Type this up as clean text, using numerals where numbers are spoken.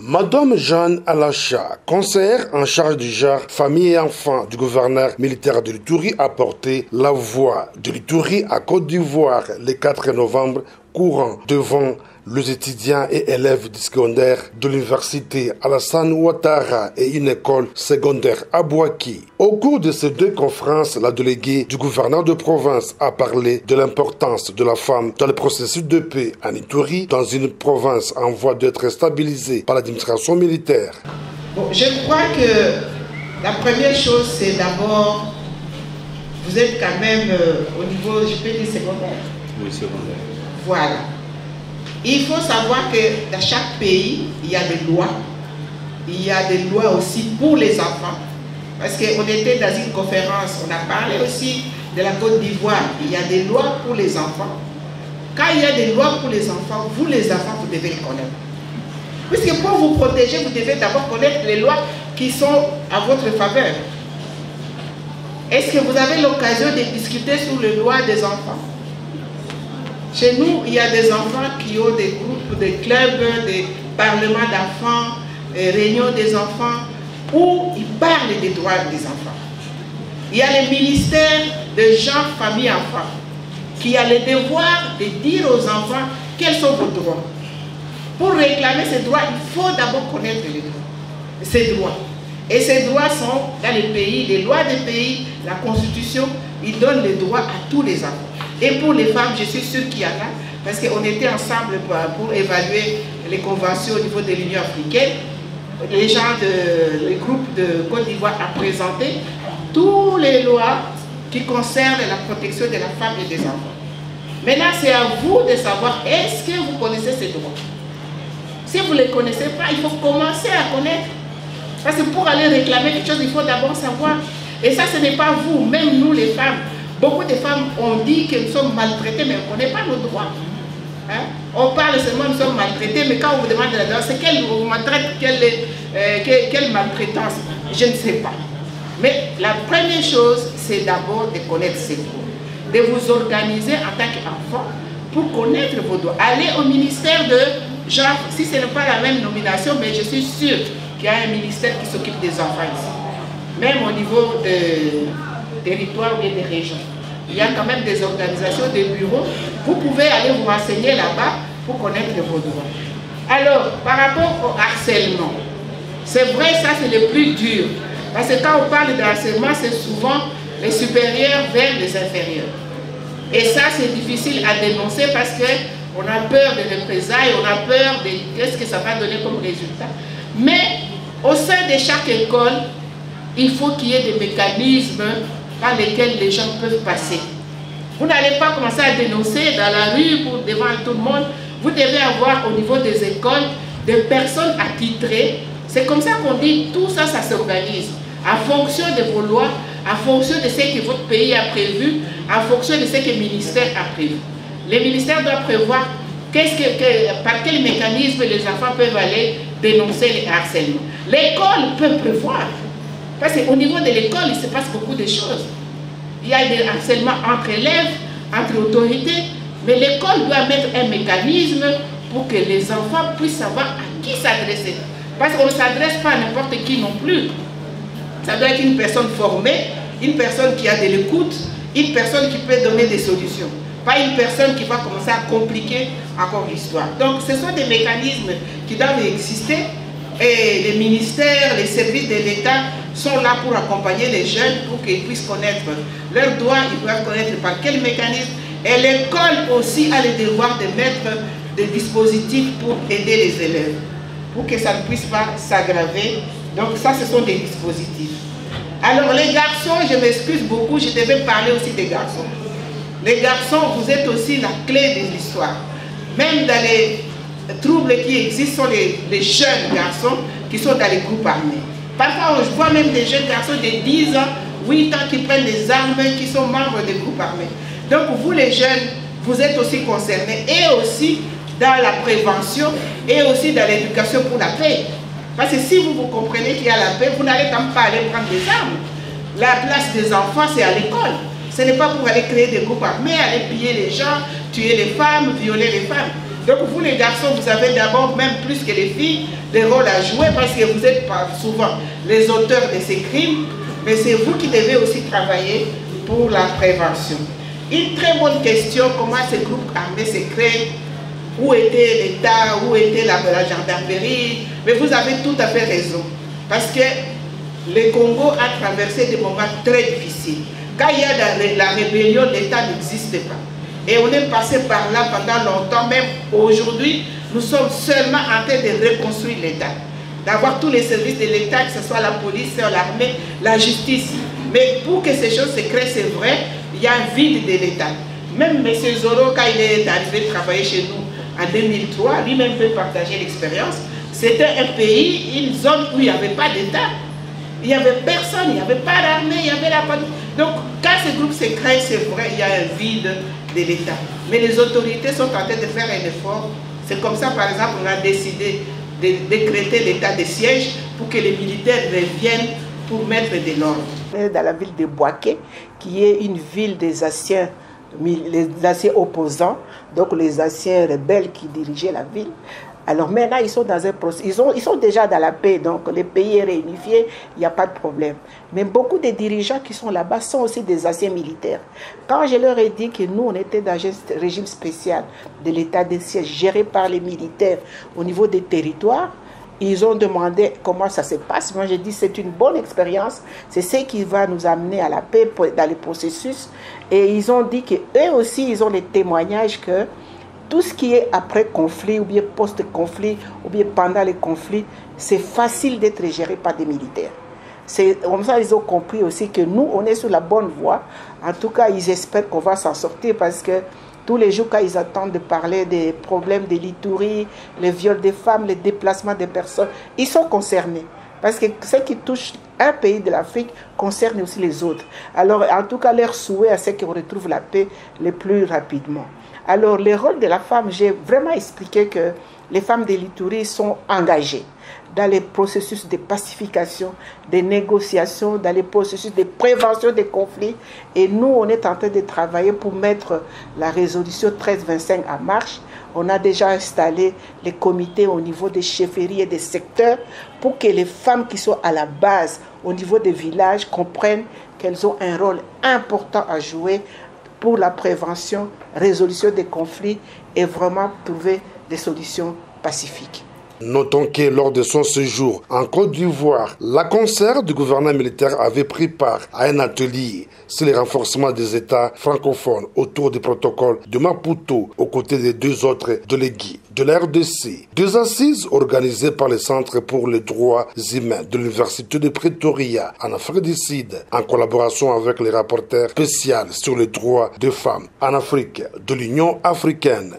Madame Jeanne Alacha, conseillère en charge du genre famille et enfants du gouverneur militaire de l'Ituri, a porté la voix de l'Ituri à Côte d'Ivoire le 4 novembre courant devant les étudiants et élèves du secondaire de l'université Alassane Ouattara et une école secondaire à Bouaki. Au cours de ces deux conférences, la déléguée du gouverneur de province a parlé de l'importance de la femme dans le processus de paix en Ituri, dans une province en voie d'être stabilisée par l'administration militaire. Bon, je crois que la première chose, c'est d'abord, vous êtes quand même au niveau, je peux dire secondaire. Oui, secondaire. Voilà. Il faut savoir que dans chaque pays, il y a des lois. Il y a des lois aussi pour les enfants. Parce qu'on était dans une conférence, on a parlé aussi de la Côte d'Ivoire. Il y a des lois pour les enfants. Quand il y a des lois pour les enfants, vous les enfants, vous devez les connaître. Puisque pour vous protéger, vous devez d'abord connaître les lois qui sont à votre faveur. Est-ce que vous avez l'occasion de discuter sur les lois des enfants? Chez nous, il y a des enfants qui ont des groupes, des clubs, des parlements d'enfants, des réunions des enfants, où ils parlent des droits des enfants. Il y a le ministère de genre, famille, enfants, qui a le devoir de dire aux enfants quels sont vos droits. Pour réclamer ces droits, il faut d'abord connaître ces droits. Et ces droits sont dans les pays, les lois des pays, la Constitution, ils donnent les droits à tous les enfants. Et pour les femmes, je suis sûre qu'il y en a, parce qu'on était ensemble pour évaluer les conventions au niveau de l'Union africaine. Les gens le groupe de Côte d'Ivoire a présenté toutes les lois qui concernent la protection de la femme et des enfants. Maintenant, c'est à vous de savoir, est-ce que vous connaissez ces droits? Si vous ne les connaissez pas, il faut commencer à connaître. Parce que pour aller réclamer quelque chose, il faut d'abord savoir. Et ça, ce n'est pas vous, même nous les femmes. Beaucoup de femmes ont dit que nous sommes maltraitées, mais on ne connaît pas nos droits. Hein? On parle seulement nous sommes maltraités, mais quand on vous demande de la droit, c'est quelle maltraitance? Je ne sais pas. Mais la première chose, c'est d'abord de connaître ses droits. De vous organiser en tant qu'enfant pour connaître vos droits. Allez au ministère de genre, si ce n'est pas la même nomination, mais je suis sûre qu'il y a un ministère qui s'occupe des enfants ici. Même au niveau de territoire et des régions. Il y a quand même des organisations, des bureaux. Vous pouvez aller vous renseigner là-bas pour connaître vos droits. Alors, par rapport au harcèlement, c'est vrai, ça c'est le plus dur. Parce que quand on parle de harcèlement, c'est souvent les supérieurs vers les inférieurs. Et ça, c'est difficile à dénoncer parce qu'on a peur de représailles, on a peur de qu'est-ce que ça va donner comme résultat. Mais au sein de chaque école, il faut qu'il y ait des mécanismes par lesquels les gens peuvent passer. Vous n'allez pas commencer à dénoncer dans la rue pour devant tout le monde. Vous devez avoir au niveau des écoles des personnes attitrées. C'est comme ça qu'on dit tout ça, ça s'organise. En fonction de vos lois, en fonction de ce que votre pays a prévu, en fonction de ce que le ministère a prévu. Le ministère doit prévoir par quel mécanisme les enfants peuvent aller dénoncer les harcèlements. L'école peut prévoir. Parce qu'au niveau de l'école, il se passe beaucoup de choses. Il y a des harcèlements entre élèves, entre autorités, mais l'école doit mettre un mécanisme pour que les enfants puissent savoir à qui s'adresser. Parce qu'on ne s'adresse pas à n'importe qui non plus. Ça doit être une personne formée, une personne qui a de l'écoute, une personne qui peut donner des solutions. Pas une personne qui va commencer à compliquer encore l'histoire. Donc ce sont des mécanismes qui doivent exister. Et les ministères, les services de l'État sont là pour accompagner les jeunes pour qu'ils puissent connaître leurs droits, ils doivent connaître par quel mécanisme. Et l'école aussi a le devoir de mettre des dispositifs pour aider les élèves, pour que ça ne puisse pas s'aggraver. Donc ça, ce sont des dispositifs. Alors les garçons, je m'excuse beaucoup, je devais parler aussi des garçons. Les garçons, vous êtes aussi la clé de l'histoire. Même dans les troubles qui existent, sont les jeunes garçons qui sont dans les groupes armés. Parfois, je vois même des jeunes garçons de 10 ans, 8 ans qui prennent des armes, qui sont membres des groupes armés. Donc vous les jeunes, vous êtes aussi concernés, et aussi dans la prévention, et aussi dans l'éducation pour la paix. Parce que si vous comprenez qu'il y a la paix, vous n'allez quand même pas aller prendre des armes. La place des enfants, c'est à l'école. Ce n'est pas pour aller créer des groupes armés, aller piller les gens, tuer les femmes, violer les femmes. Donc vous les garçons, vous avez d'abord, même plus que les filles, des rôles à jouer parce que vous n'êtes pas souvent les auteurs de ces crimes, mais c'est vous qui devez aussi travailler pour la prévention. Une très bonne question, comment ces groupes armés se créent? Où était l'État? Où était la gendarmerie? Mais vous avez tout à fait raison. Parce que le Congo a traversé des moments très difficiles. Quand il y a la rébellion, l'État n'existe pas. Et on est passé par là pendant longtemps. Même aujourd'hui, nous sommes seulement en train de reconstruire l'État. D'avoir tous les services de l'État, que ce soit la police, l'armée, la justice. Mais pour que ces choses se créent, c'est vrai, il y a un vide de l'État. Même M. Zoro, quand il est arrivé travailler chez nous en 2003, lui-même peut partager l'expérience. C'était un pays, une zone où il n'y avait pas d'État. Il n'y avait personne, il n'y avait pas d'armée, il y avait la police. Donc, quand ces groupes se créent, c'est vrai, il y a un vide de l'État. Mais les autorités sont en train de faire un effort. C'est comme ça, par exemple, on a décidé de décréter l'état de siège pour que les militaires reviennent pour mettre de l'ordre. Dans la ville de Boaké, qui est une ville des anciens opposants, donc les anciens rebelles qui dirigeaient la ville. Alors maintenant, ils sont dans un processus, ils sont déjà dans la paix, donc le pays est réunifié, il n'y a pas de problème. Mais beaucoup de dirigeants qui sont là-bas sont aussi des anciens militaires. Quand je leur ai dit que nous, on était dans un régime spécial de l'état de siège géré par les militaires au niveau des territoires, ils ont demandé comment ça se passe. Moi, j'ai dit c'est une bonne expérience, c'est ce qui va nous amener à la paix dans le processus. Et ils ont dit qu'eux aussi, ils ont les témoignages que tout ce qui est après conflit, ou bien post-conflit, ou bien pendant les conflits, c'est facile d'être géré par des militaires. C'est comme ça qu'ils ont compris aussi que nous, on est sur la bonne voie. En tout cas, ils espèrent qu'on va s'en sortir parce que tous les jours, quand ils attendent de parler des problèmes de l'Ituri, les viols des femmes, les déplacements des personnes, ils sont concernés. Parce que ce qui touche un pays de l'Afrique concerne aussi les autres. Alors, en tout cas, leur souhait, c'est qu'on retrouve la paix le plus rapidement. Alors, le rôle de la femme, j'ai vraiment expliqué que les femmes de l'Ituri sont engagées dans les processus de pacification, de négociation, dans les processus de prévention des conflits. Et nous, on est en train de travailler pour mettre la résolution 1325 en marche. On a déjà installé les comités au niveau des chefferies et des secteurs pour que les femmes qui sont à la base, au niveau des villages, comprennent qu'elles ont un rôle important à jouer pour la prévention, résolution des conflits et vraiment trouver des solutions pacifiques. Notons que lors de son séjour en Côte d'Ivoire, la conseillère du gouvernement militaire avait pris part à un atelier sur le renforcement des États francophones autour du protocole de Maputo aux côtés des deux autres délégués de la RDC. Deux assises organisées par le Centre pour les droits humains de l'Université de Pretoria en Afrique du Sud en collaboration avec les rapporteurs spéciaux sur les droits des femmes en Afrique de l'Union africaine.